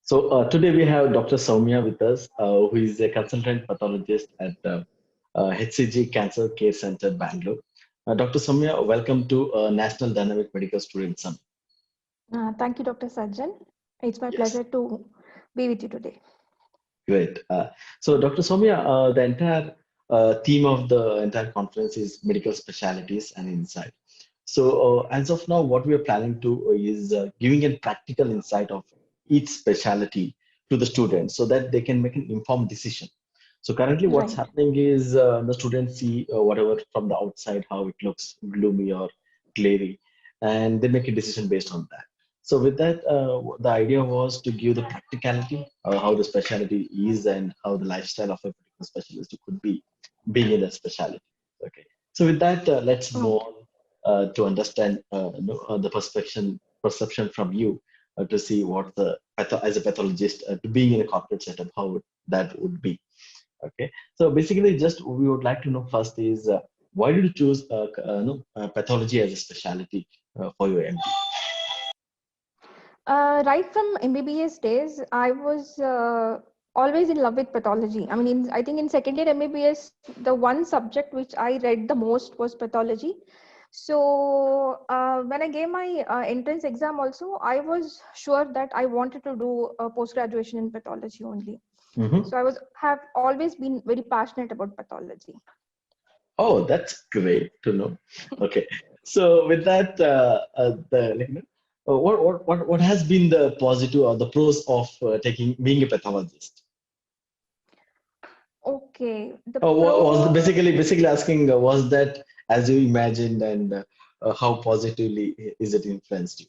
Today we have Dr. Soumya with us, who is a consultant pathologist at HCG Cancer Care Center, Bangalore. Dr. Soumya, welcome to National Dynamic Medical Student Summit. Thank you, Dr. Sajjan. It's my Yes, pleasure to be with you today. great. Dr. Soumya, the entire theme of the entire conference is medical specialties and insight. As of now, what we are planning to is giving a practical insight of each specialty to the students so that they can make an informed decision. So currently what's Right. happening is the students see whatever from the outside, how it looks gloomy or glary, and they make a decision based on that. So with that, the idea was to give the practicality, how the specialty is and how the lifestyle of a particular specialist could be being in that specialty. Okay. So with that, let's move Okay. on to understand the perception from you to see what as a pathologist to being in a corporate setup, how that would be. Okay, so basically, just we would like to know first is why did you choose pathology as a specialty for your MD? Right from MBBS days, I was always in love with pathology. I think in second year MBBS, the one subject which I read the most was pathology. So when I gave my entrance exam also, I was sure that I wanted to do a post-graduation in pathology only. Hmm. So have always been very passionate about pathology. Oh, that's great to know. Okay, so with that, what has been the positive or the pros of taking being a pathologist? Okay, the Was pros. basically asking was that as you imagined and how positively is it influenced you?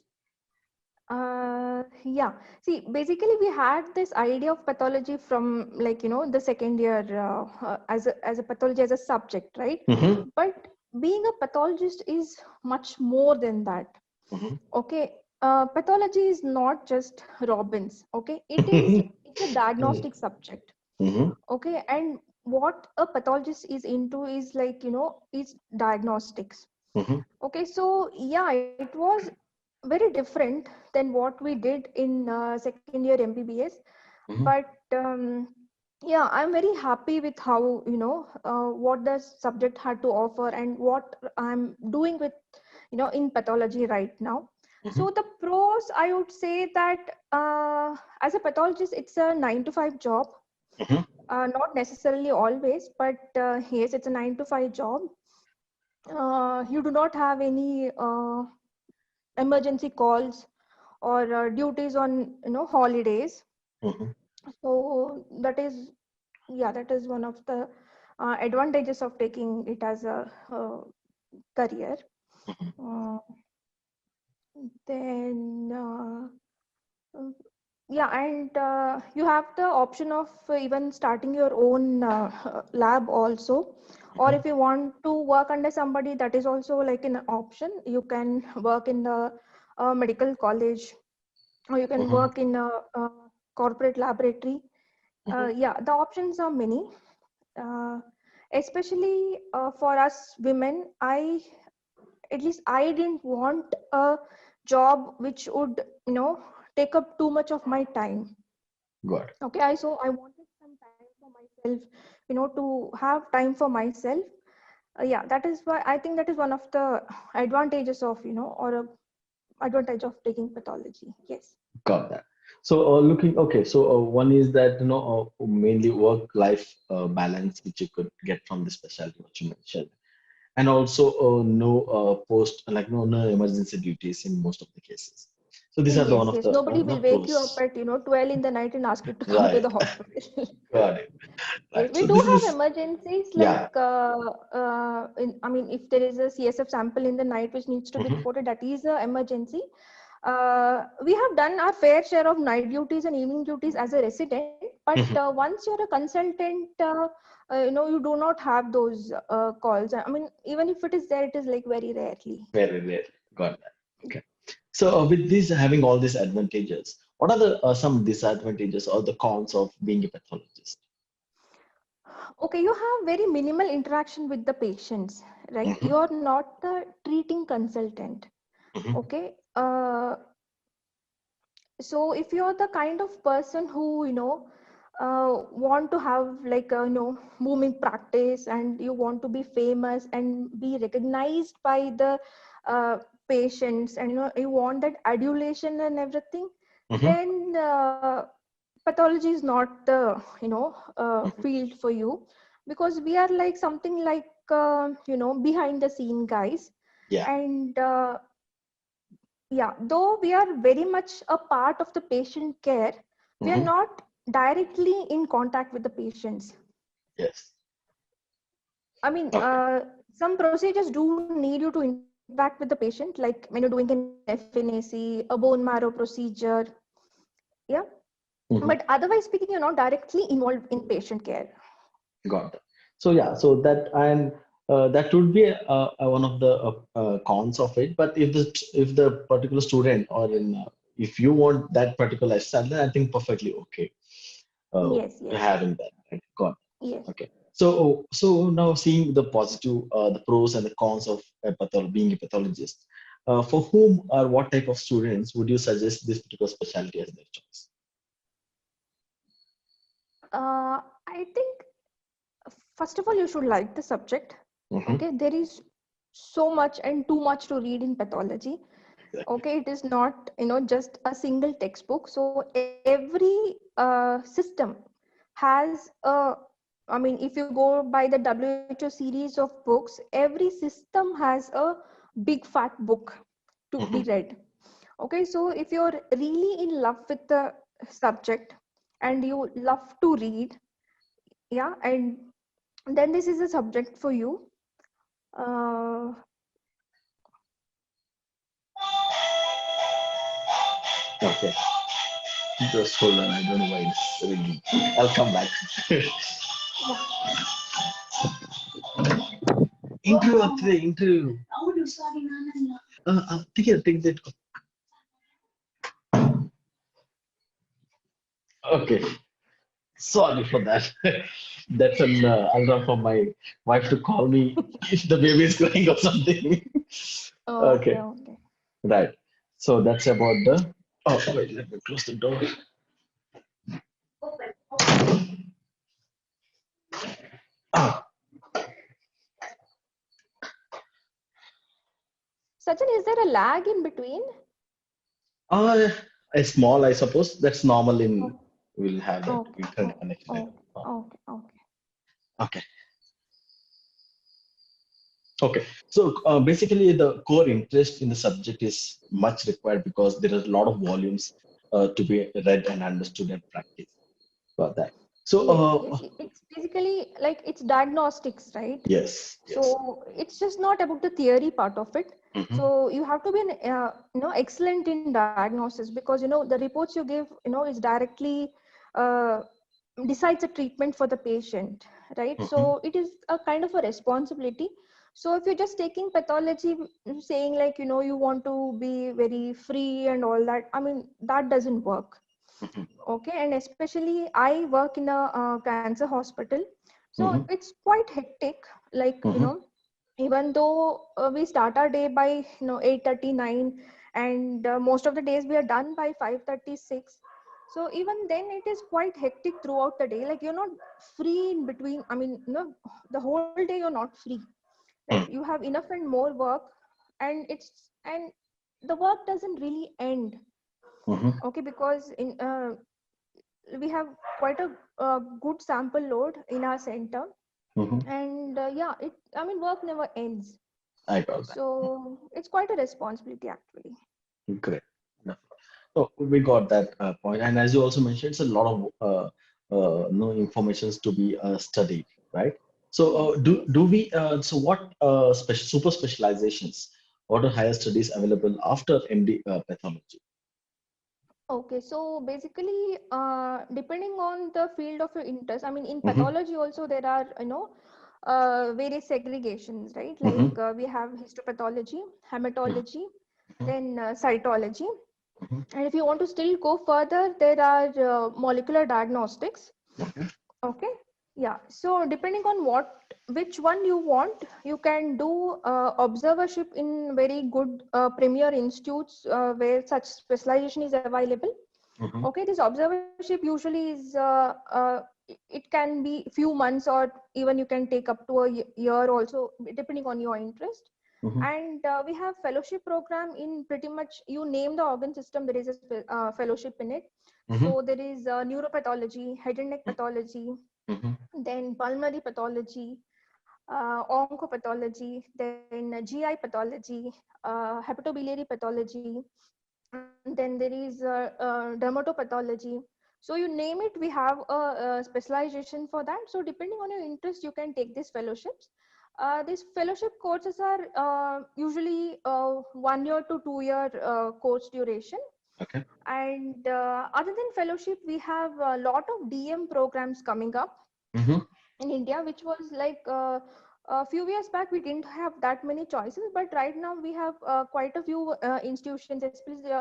Yeah. See, basically, we had this idea of pathology from the second year as a pathology as a subject, right? Hmm. But being a pathologist is much more than that. Okay. Pathology is not just Robbins. Okay, it's a diagnostic subject. Hmm. Okay, and what a pathologist is into is is diagnostics. Hmm. Okay, so yeah, it was very different than what we did in second year MBBS. Hmm. But yeah, I'm very happy with how, what the subject had to offer and what I'm doing with, in pathology right now. Hmm. So the pros, I would say that as a pathologist, it's a 9 to 5 job. Hmm. Not necessarily always, but yes, it's a 9 to 5 job. You do not have any emergency calls or duties on holidays. Hmm. So that is one of the advantages of taking it as a career. uh, then uh, yeah, and you have the option of even starting your own lab also, or Hmm. if you want to work under somebody, that is also like an option. You can work in the medical college, or you can Hmm. work in a corporate laboratory. Hmm. Yeah, the options are many. uh, Especially for us women, at least I didn't want a job which would take up too much of my time. Got it. Okay, I wanted some time for myself, to have time for myself. Yeah, that is why I think that is one of the advantages of or a advantage of taking pathology. Yes. Got that. So looking okay. So one is that mainly work-life balance which you could get from the specialty which you mentioned, and also no post like no emergency duties in most of the cases. So these are the one Yes, of yes. the Nobody will wake you up pros. at 12 in the night and ask you to come to Right. the hospital. Got it. Yes, Right. we So do this have is emergencies like yeah. if there is a CSF sample in the night which needs to be Hmm. reported, that is a emergency. We have done our fair share of night duties and evening duties as a resident, but once you're a consultant, you do not have those calls. I mean, even if it is there, it is like very rarely. Very rare. Got that. Okay. So with these having all these advantages, what are the some disadvantages or the cons of being a pathologist? Okay, you have very minimal interaction with the patients, right? Hmm. You're not the treating consultant. Hmm. Okay. So if you're the kind of person who, want to have like a, booming practice, and you want to be famous and be recognized by the patients, and you want that adulation and everything, Mm-hmm. then pathology is not the Mm-hmm. field for you, because we are like something like behind the scene guys. Yeah. And yeah, though we are very much a part of the patient care, we are Mm-hmm. not directly in contact with the patients. Yes. I mean, Okay. some procedures do need you to interact with the patient, like when you're doing an FNAC, a bone marrow procedure. Yeah. But Mm-hmm. otherwise speaking, you're not directly involved in patient care. Got it. So yeah, so that and that would be one of the cons of it. But if the particular student or if you want that particular lifestyle, then I think perfectly okay Yes, yes, having that. Right? Got yes. it. Okay. So now seeing the positive, the pros and the cons of being a pathologist. For whom or what type of students would you suggest this particular specialty as their choice? I think, first of all, you should like the subject. Mm-hmm. Okay, there is so much and too much to read in pathology. Exactly. Okay, it is not just a single textbook. So every system has a, I mean, if you go by the WHO series of books, every system has a big fat book to be Mm-hmm. read. Okay, so if you're really in love with the subject and you love to read, yeah, and then this is a subject for you. uh, Okay. Just hold on. I don't know why it's ringing. I'll come back. yeah. Interview ಆಗ್ತಿದೆ interview. Take that. Okay. Sorry for that. That's an alarm for my wife to call me if the baby is crying or something. Okay, Okay. okay. Right. So that's about the. Oh, wait. Let me close the door. Ah, Sachin, is there a lag in between? uh, a small, I suppose. That's normal in. Oh, We'll have that okay, internet oh, connection. I oh, know. okay, okay. Okay. Okay, so basically the core interest in the subject is much required because there are a lot of volumes to be read and understood and practiced for that. So Yes, yes. It's basically like it's diagnostics, right? yes, yes. So it's just not about the theory part of it. Hmm. So you have to be excellent in diagnosis, because the reports you give is directly uh, decides a treatment for the patient, right? Hmm. So it is a kind of a responsibility. So if you're just taking pathology, saying like you want to be very free and all that, I mean, that doesn't work. Hmm. Okay, and especially I work in a cancer hospital, so Hmm. it's quite hectic. Like Hmm. even though we start our day by 8:39, and most of the days we are done by 5:36. So even then it is quite hectic throughout the day. Like you're not free in between. I mean, the whole day you're not free. Like you have enough and more work, and the work doesn't really end. Hmm. Okay, because in we have quite a good sample load in our center, Hmm. and yeah, I mean, work never ends. I got that. So it's quite a responsibility actually. Great. No. So we got that point. And as you also mentioned, it's a lot of no informations to be studied, right? So Yes, yes. do we? So what super specializations? What are higher studies available after MD pathology? Okay, so basically, depending on the field of your interest, I mean, in Hmm. pathology also there are various segregations, right? Like Hmm. we have histopathology, hematology, Hmm. then cytology. Hmm. And if you want to still go further, there are molecular diagnostics. Okay. Okay. Yeah. So depending on which one you want, you can do observership in very good premier institutes where such specialization is available. Mhm. Okay, this observership usually is it can be few months, or even you can take up to a year also, depending on your interest. Mhm. And we have fellowship program in pretty much, you name the organ system, there is a fellowship in it. Mhm. So there is neuropathology, head and neck pathology, Mhm. then pulmonary pathology, oncopathology, then GI pathology, hepatobiliary pathology, and then there is dermatopathology. So you name it, we have a specialization for that. So depending on your interest, you can take these fellowships. These fellowship courses are usually 1 year to 2 year course duration. Okay. And other than fellowship, we have a lot of DM programs coming up Mhm. in India, which was like a few years back, we didn't have that many choices, but right now we have quite a few institutions, especially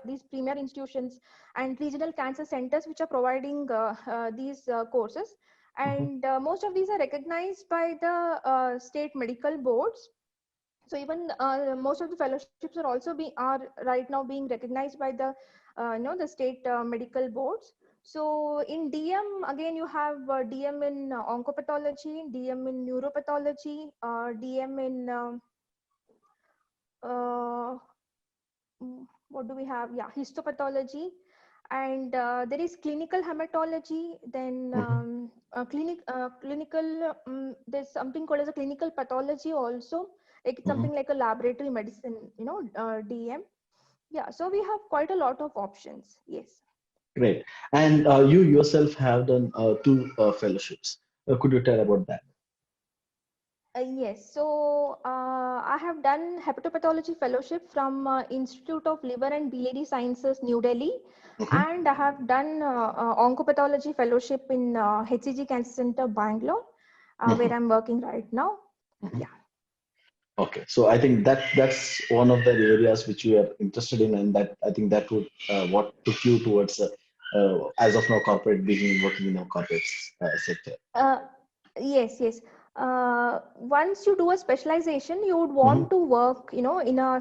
these premier institutions and regional cancer centers, which are providing these courses. Mhm. And most of these are recognized by the state medical boards. So even most of the fellowships are also are right now being recognized by the the state medical boards. So in DM, again, you have DM in oncopathology, DM in neuropathology, DM in uh, what do we have? Yeah, histopathology, and there is clinical hematology. Then Mhm. clinical. There's something called as a clinical pathology also. Like it's Mhm. something like a laboratory medicine. DM. Yeah, so we have quite a lot of options. Yes. Great. And you yourself have done two fellowships. Could you tell about that? Yes, so I have done hepatopathology fellowship from Institute of Liver and Biliary Sciences, New Delhi, Mhm. and I have done oncopathology fellowship in HCG Cancer Center, Bangalore, Mhm. where I'm working right now. Mhm. Yeah. Okay, so I think that's one of the areas which you are interested in, and that I think that would what took you towards as of now corporate being working in a corporate sector. Uh, yes, yes. Once you do a specialization, you would Mhm. want to work, in a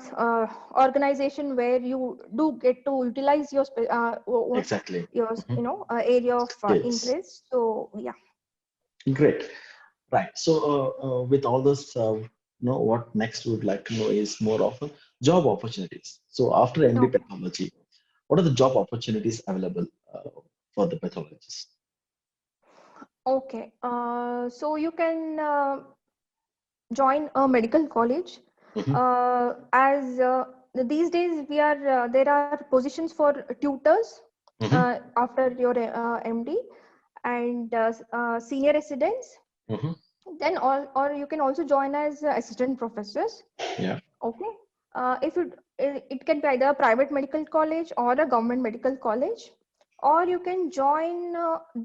organization where you do get to utilize your Exactly. your Mhm. area of Skills. interest. So yeah. Great. Right. So with all this, what next we would like to know is more of job opportunities. So after MD Okay. pathology, what are the job opportunities available for the pathologist? Okay. So you can join a medical college. Mhm. As these days we are there are positions for tutors Mhm. after your MD, and senior residents. Mhm. Then or you can also join as assistant professors. Yeah. Okay. If it can be either a private medical college or a government medical college, or you can join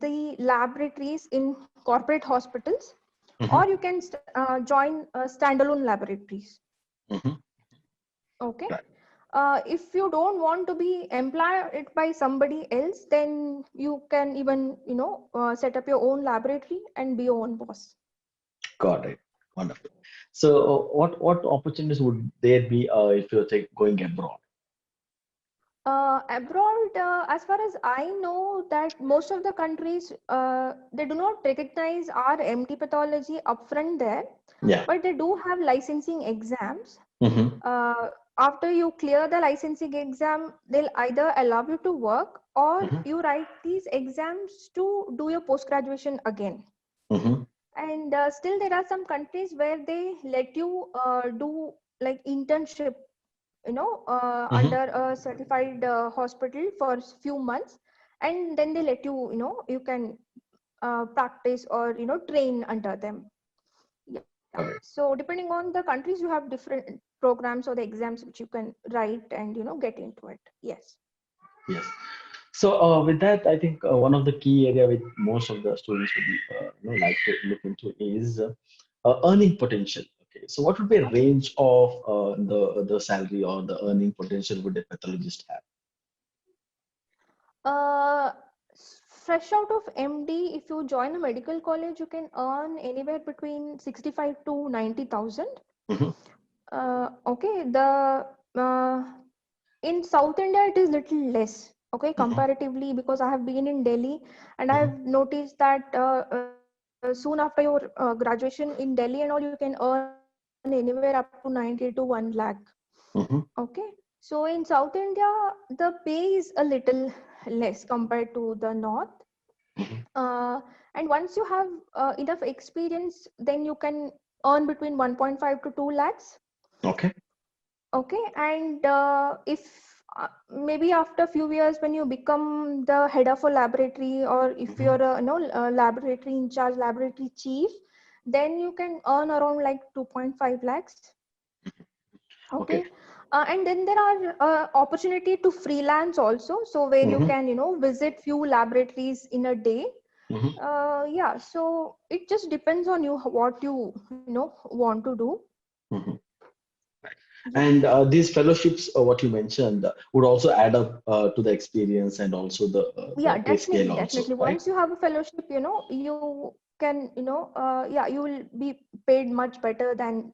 the laboratories in corporate hospitals, Mhm. or you can join standalone laboratories. Mhm. Okay. Right. If you don't want to be employed by somebody else, then you can even set up your own laboratory and be your own boss. Got it. Wonderful. So what opportunities would there be if you're going abroad? Abroad, as far as I know, that most of the countries they do not recognize our MD pathology upfront there, Yeah. but they do have licensing exams. Mhm. Uh, After you clear the licensing exam, they'll either allow you to work, or Mhm. you write these exams to do your post graduation again. Mhm. And still, there are some countries where they let you do like internship, Mhm. under a certified hospital for few months, and then they let you, you can practice or train under them. Yeah. Got it. So depending on the countries, you have different programs or the exams which you can write and get into it. Yes. Yes. So with that, I think one of the key area which most of the students would like to look into is earning potential. Okay. So what would be a Okay. range of the salary or the earning potential would a pathologist have? Uh, Fresh out of MD, if you join a medical college, you can earn anywhere between 65 to 90,000. Mhm. Okay, the in South India it is little less. Okay, Mhm. comparatively, because I have been in Delhi, and I have Mhm. noticed that soon after your graduation in Delhi and all, you can earn anywhere up to 90 to 1 lakh. Mhm. Okay, so in South India, the pay is a little less compared to the North. Mhm. And once you have enough experience, then you can earn between 1.5 to 2 lakhs. Okay. Okay, and if maybe after a few years when you become the head of a laboratory, or if Mhm. you're a laboratory in charge, laboratory chief, then you can earn around like 2.5 lakhs. Okay, Okay. and then there are opportunity to freelance also, so where you Mhm. can visit few laboratories in a day. Mhm. Yeah, so it just depends on you what you want to do. Mhm. Yeah. And these fellowships, what you mentioned, would also add up to the experience and also the Yeah, pay scale definitely, also, definitely. right? Once you have a fellowship, you can, yeah, you will be paid much better than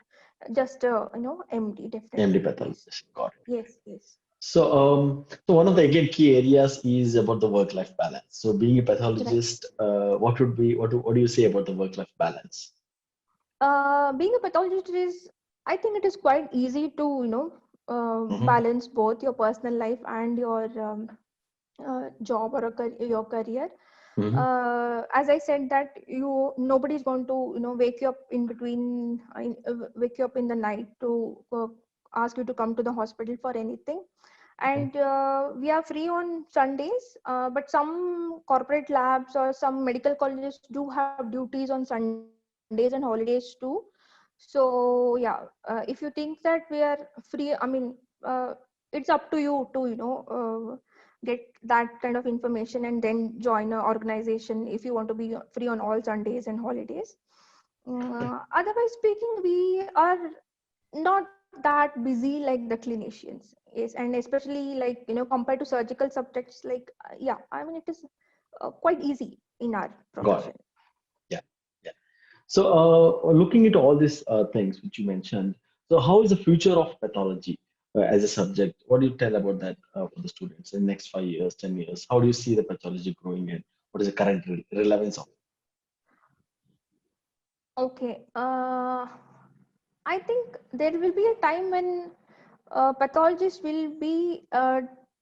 just MD. MD Definitely, yes, pathologist. Got it. yes, yes. So one of the again key areas is about the work-life balance. So being a Right. pathologist, what do you say about the work-life balance? Being a pathologist is, I think it is quite easy to Mm-hmm. balance both your personal life and your job or your career. Mm-hmm. As I said that nobody's going to wake you up in between, wake you up in the night to ask you to come to the hospital for anything. And we are free on Sundays, but some corporate labs or some medical colleges do have duties on Sundays and holidays too. So yeah, if you think that we are free, I mean, it's up to you to get that kind of information and then join an organization if you want to be free on all Sundays and holidays. Otherwise speaking, we are not that busy like the clinicians. Yes, and especially like compared to surgical subjects, like yeah, I mean it is quite easy in our Got profession. it. Yeah. Yeah. So looking into all these things which you mentioned, so how is the future of pathology as a subject? What do you tell about that for the students in the next 5 years, 10 years? How do you see the pathology growing and what is the current relevance of Okay, I think there will be a time when pathologists will be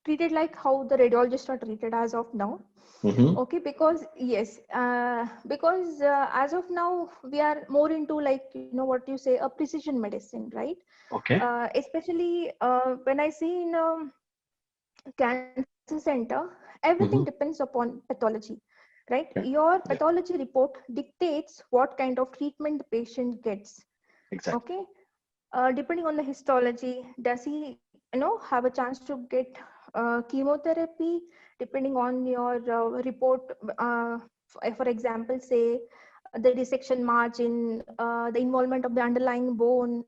treated like how the radiologists are treated as of now. it? Mm-hmm. Okay, because yes, because as of now we are more into like what you say, a precision medicine, right? Okay. Especially when I see in cancer center, everything depends Mm-hmm. upon pathology, right? Okay. Your Yeah. pathology report dictates what kind of treatment the patient gets. Exactly. Okay, depending on the histology, does he have a chance to get chemotherapy? Depending on your report, for example, say the dissection margin, the involvement of the underlying bone,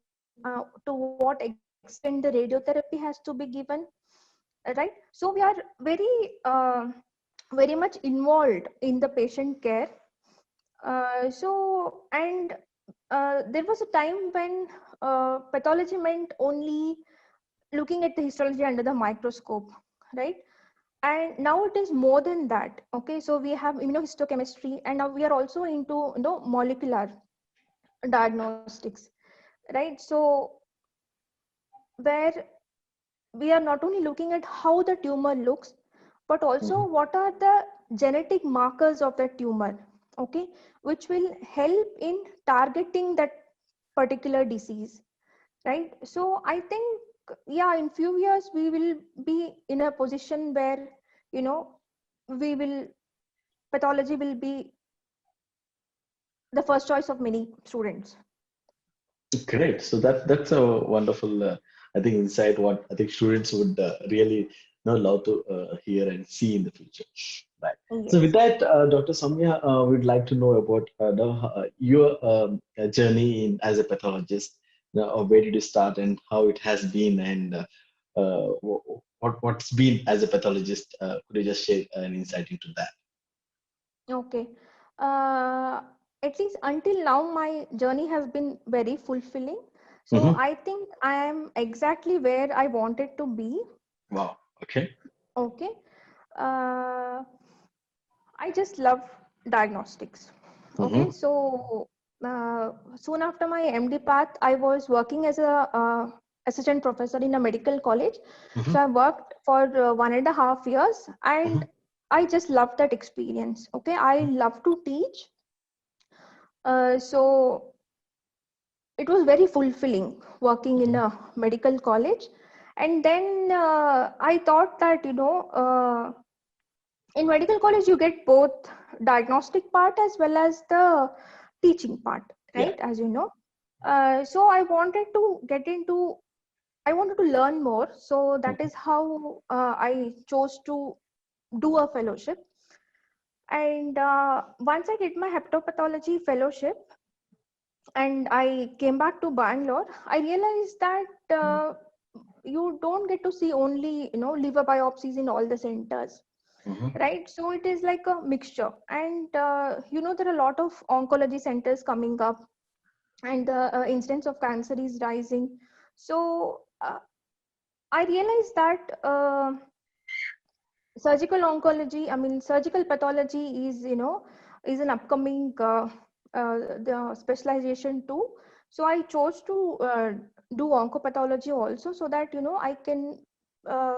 to what extent the radiotherapy has to be given, right? So we are very very much involved in the patient care. And there was a time when pathology meant only looking at the histology under the microscope, right? And now it is more than that. Okay, so we have immunohistochemistry, and now we are also into molecular diagnostics, right? So where we are not only looking at how the tumor looks, but also Mm-hmm. what are the genetic markers of the tumor, okay, which will help in targeting that particular disease, right? So I think, yeah, in few years we will be in a position where you know we will pathology will be the first choice of many students. Great. So that's a wonderful, I think, insight. What I think students would really love to hear and see in the future. Right. So with Yes. that, Dr. Samya, we'd like to know about your journey as a pathologist. Where did you start and how it has been, and what's been as a pathologist? Could you just share an insight into that? Okay. Uh, at least until now, my journey has been very fulfilling. So Hmm. I think I am exactly where I wanted to be. Wow. Okay. Okay. Uh, I just love diagnostics. Okay, so soon after my MD path, I was working as a assistant professor in a medical college. So I worked for 1.5 years, and I just loved that experience. Okay, I love to teach. So it was very fulfilling working in a medical college. And then I thought that, in medical college you get both diagnostic part as well as the teaching part, right? Yeah. As you know, so I wanted to learn more, so that is how I chose to do a fellowship. And once I did my hepatopathology fellowship and I came back to Bangalore, I realized that you don't get to see only, liver biopsies in all the centers, right? So it is like a mixture. And there are a lot of oncology centers coming up, and the incidence of cancer is rising. So I realized that surgical pathology is an upcoming the specialization too. So I chose to do oncopathology also, so that uh,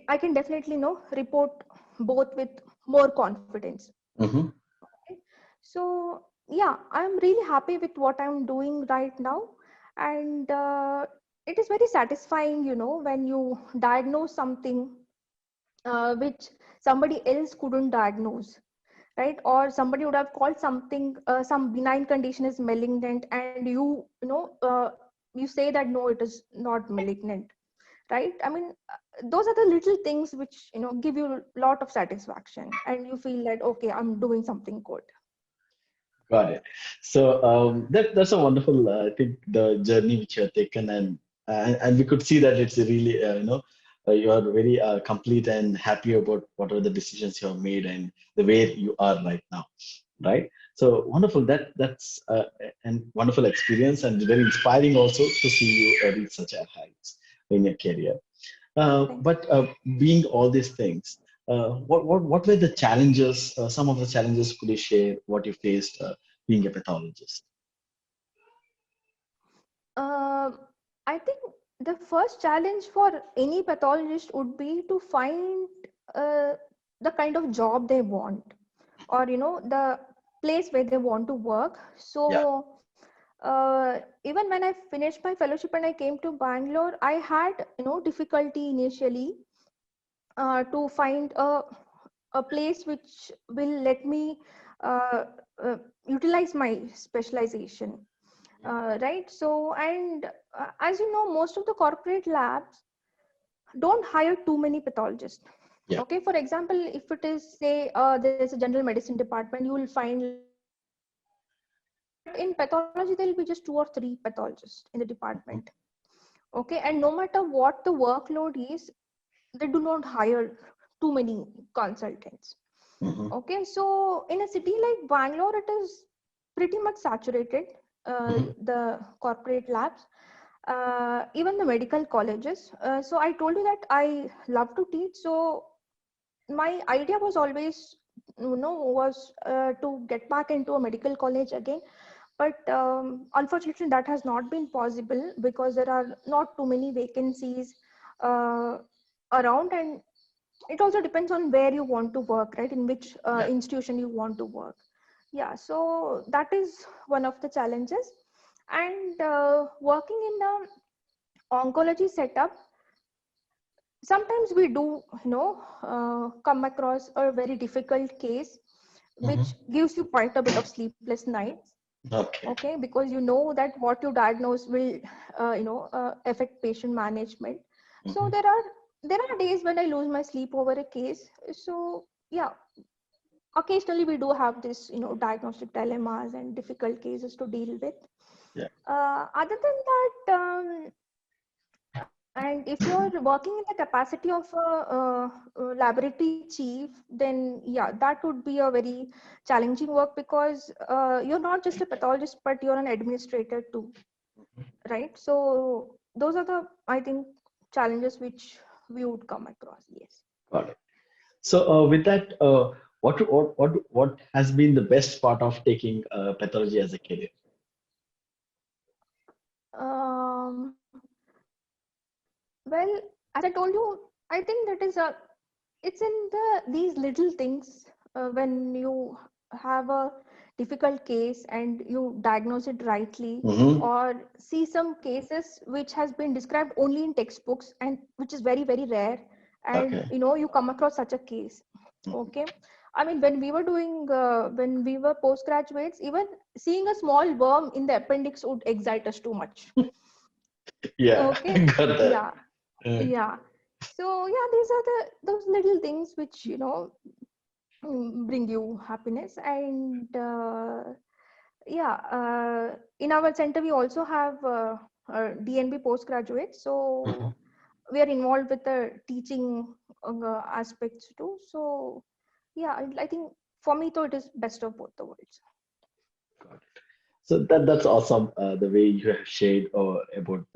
I can definitely report both with more confidence. Okay. So yeah, I'm really happy with what I'm doing right now, and it is very satisfying, when you diagnose something which somebody else couldn't diagnose, right? Or somebody would have called something, some benign condition is malignant, and you say that no, it is not malignant, right? Those are the little things which give you a lot of satisfaction, and you feel that okay, I'm doing something good. Got it. So that's a wonderful, I think, the journey which you have taken, and we could see that it's a really, you are very complete and happy about what are the decisions you have made and the way you are right now, right? So wonderful. That's a wonderful experience and very inspiring also to see you reach such a heights in your career. But being all these things, what were the challenges? Some of the challenges, could you share what you faced being a pathologist? uh, I think the first challenge for any pathologist would be to find uh, the kind of job they want, or the place where they want to work. Yeah. So even when I finished my fellowship and I came to Bangalore, I had difficulty initially to find a place which will let me uh, uh, utilize my specialization, right? So, and as you know, most of the corporate labs don't hire too many pathologists. Yeah. Okay, for example, if it is, say, there's a general medicine department, you will find like 10 pathologists, but in pathology there will be just 2 or 3 pathologists in the department. Okay, and no matter what the workload is, they do not hire too many consultants. Okay, so in a city like Bangalore, it is pretty much saturated, the corporate labs, even the medical colleges. So I told you that I love to teach. So my idea was always, to get back into a medical college again. But unfortunately, that has not been possible because there are not too many vacancies uh, around, and it also depends on where you want to work, right? In which Yeah. institution you want to work. Yeah, so that is one of the challenges. And working in the oncology setup, sometimes we do, come across a very difficult case, which gives you quite a bit of sleepless nights. Okay. Okay, because you know that what you diagnose will, affect patient management. So there are days when I lose my sleep over a case. So yeah, occasionally we do have this, diagnostic dilemmas and difficult cases to deal with. Yeah. Other than that, and if you're working in the capacity of a laboratory chief, then yeah, that would be a very challenging work, because you're not just a pathologist, but you're an administrator too, right? So those are the, I think, challenges which we would come across. Yes. Got it. So with that, what has been the best part of taking pathology as a career? Um, well, as I told you, I think that is a it's in these little things when you have a difficult case and you diagnose it rightly, Mm-hmm. or see some cases which has been described only in textbooks and which is very very rare, and Okay. you come across such a case. Okay, I mean, when we were postgraduates, even seeing a small worm in the appendix would excite us too much. Yeah, Okay, got that. yeah, Uh, yeah. So yeah, these are those little things which bring you happiness. And yeah, in our center we also have DNB postgraduates, so mhm. we are involved with the teaching aspects too. So yeah, I think for me though, it is best of both the worlds. Got it. So that's awesome. The way you have shared about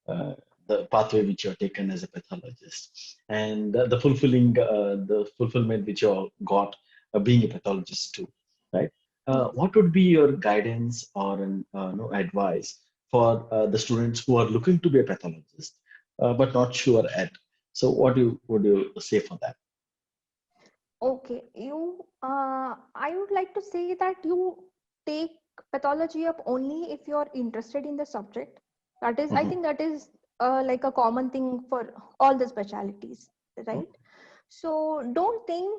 uh, the pathway which you have taken as a pathologist, and the fulfillment which you all got being a pathologist too, right? Yes. What would be your guidance or no advice for the students who are looking to be a pathologist but not sure yet? So would you say for that? Okay, I would like to say that you take pathology up only if you're interested in the subject. That is, I Mhm. think that is like a common thing for all the specialties, right? So don't think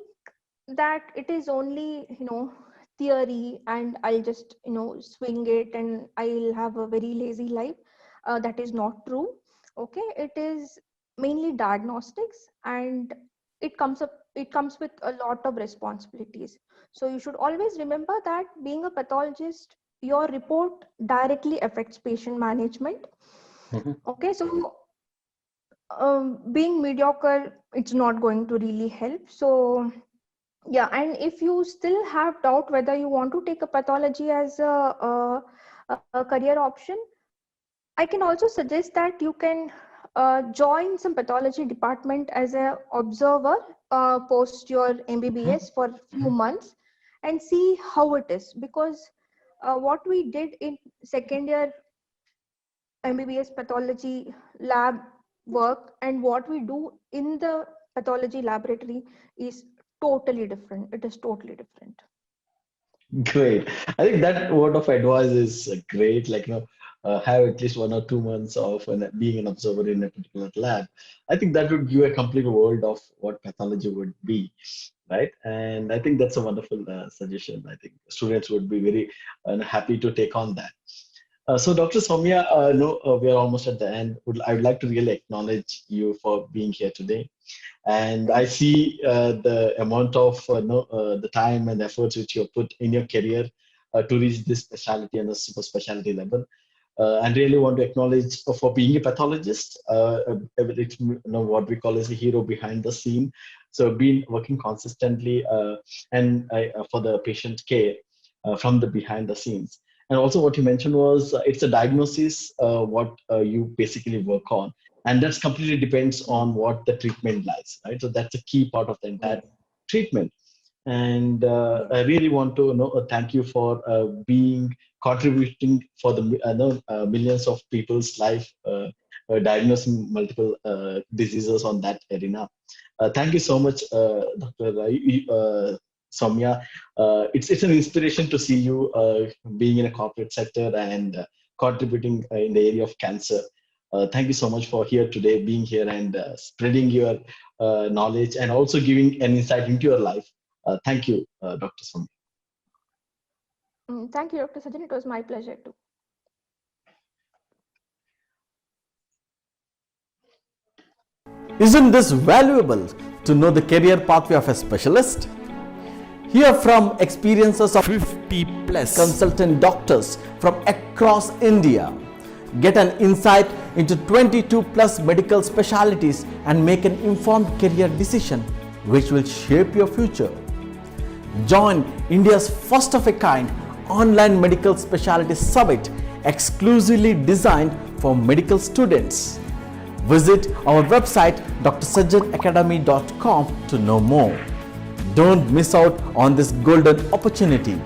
that it is only, theory and I'll just, swing it and I'll have a very lazy life. That is not true. Okay, it is mainly diagnostics, and it comes with a lot of responsibilities. So you should always remember that being a pathologist, your report directly affects patient management. Mhm. Okay, so being mediocre, it's not going to really help. So yeah, and if you still have doubt whether you want to take a pathology as a career option, I can also suggest that you can join some pathology department as a observer post your Mhm. MBBS for few Mhm. months and see how it is. Because what we did in second year MBBS pathology lab work and what we do in the pathology laboratory is totally different. It is totally different. Great. I think that word of advice is great. Like, have at least 1 or 2 months of being an observer in a particular lab. I think that would give a complete world of what pathology would be, right? And I think that's a wonderful suggestion. I think students would be very happy to take on that. So, Dr. Soumya, no, we are almost at the end. I would like to really acknowledge you for being here today, and I Thank see the amount of the time and efforts which you have put in your career to reach this specialty and the super specialty level. And really want to acknowledge for being a pathologist. It's what we call as a hero behind the scene. So been working consistently and for the patient care from the behind the scenes. And also what you mentioned was it's a diagnosis what you basically work on, and that's completely depends you. on what the treatment lies, right? So that's a key part of the entire Yes, treatment. And yes, I really want to thank you for being contributing for the millions of people's life, diagnosing multiple diseases on that arena. Thank you so much, Dr. Soumya. It's an inspiration to see you being in a corporate sector and contributing in the area of cancer. Thank you so much for here today, being here and spreading your knowledge and also giving an insight into your life. Thank you, Dr. Soumya. Thank you, Dr. Sajjan. It was my pleasure too. Isn't this valuable to know the career pathway of a specialist? Hear from experiences of 50 plus consultant doctors from across India. Get an insight into 22 plus medical specialties and make an informed career decision which will shape your future. Join India's first of a kind online medical specialty summit exclusively designed for medical students. Visit our website drsajjanacademy.com to know more. Don't miss out on this golden opportunity.